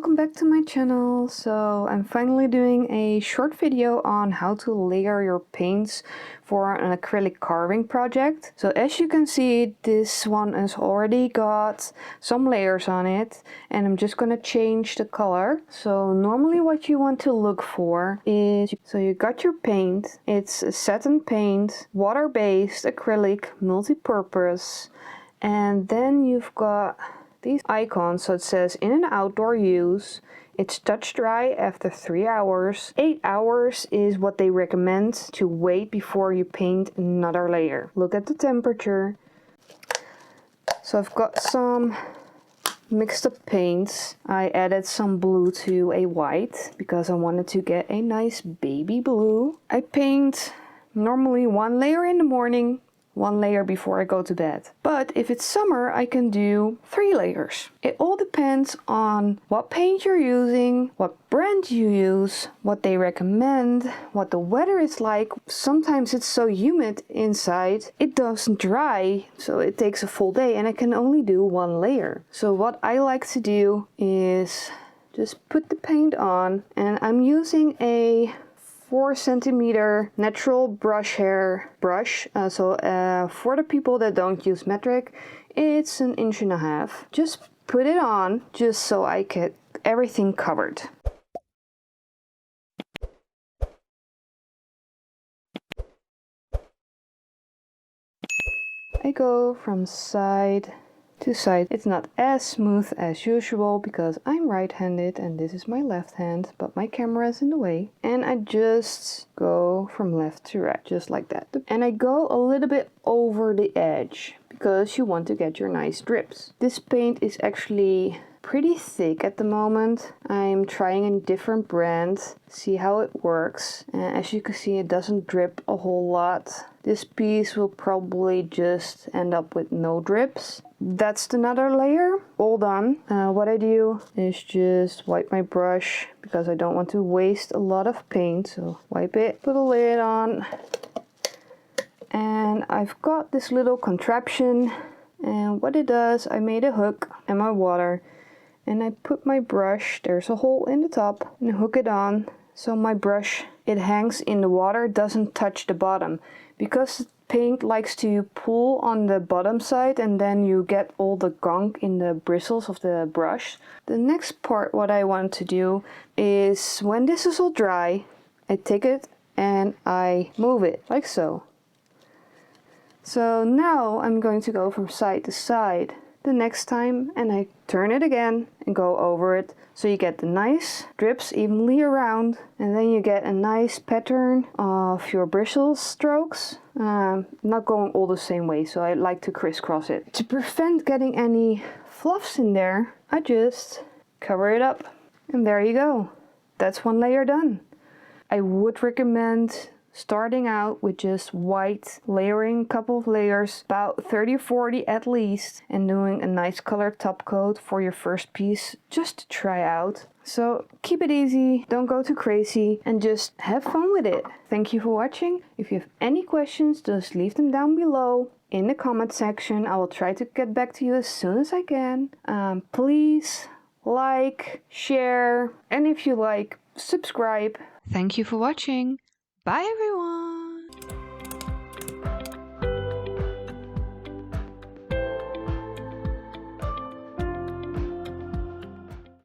welcome back to my channel. So I'm finally doing a short video on how to layer your paints for an acrylic carving project. So as you can see, this one has already got some layers on it, and I'm just gonna change the color. So normally what you want to look for is, so you got your paint, it's a satin paint, water-based acrylic, multi-purpose, and then you've got these icons. So it says in and outdoor use, it's touch dry after 3 hours. 8 hours is what they recommend to wait before you paint another layer. Look at the temperature. So I've got some mixed up paints. I added some blue to a white because I wanted to get a nice baby blue. I paint normally 1 layer in the morning, 1 layer before I go to bed. But if it's summer, I can do 3 layers. It all depends on what paint you're using, what brand you use, what they recommend, what the weather is like. Sometimes it's so humid inside, it doesn't dry, so it takes a full day and I can only do 1 layer. So what I like to do is just put the paint on, and I'm using a 4 centimeter natural brush hair brush. For the people that don't use metric, it's 1.5 inches. Just put it on just so I get everything covered. I go from side to side. It's not as smooth as usual because I'm right-handed and this is my left hand, but my camera is in the way. And I just go from left to right, just like that. And I go a little bit over the edge because you want to get your nice drips. This paint is actually pretty thick at the moment. I'm trying a different brand, see how it works. And as you can see, it doesn't drip a whole lot. This piece will probably just end up with no drips. That's another layer, all done. What I do is just wipe my brush because I don't want to waste a lot of paint. So wipe it, put a lid on. And I've got this little contraption, and what it does, I made a hook and my water, and I put my brush, there's a hole in the top, and hook it on. So my brush, it hangs in the water, doesn't touch the bottom. Because paint likes to pull on the bottom side and then you get all the gunk in the bristles of the brush. The next part, what I want to do is, when this is all dry, I take it and I move it like so. So now I'm going to go from side to side the next time, and I turn it again and go over it, so you get the nice drips evenly around, and then you get a nice pattern of your bristle strokes. Not going all the same way, so I like to crisscross it. To prevent getting any fluffs in there, I just cover it up, and there you go. That's 1 layer done. I would recommend starting out with just white, layering a couple of layers, about 30 or 40 at least, and doing a nice color top coat for your first piece just to try out. So keep it easy, don't go too crazy, and just have fun with it. Thank you for watching. If you have any questions, just leave them down below in the comment section. I will try to get back to you as soon as I can. Please like, share, and if you like, subscribe. Thank you for watching. Bye everyone!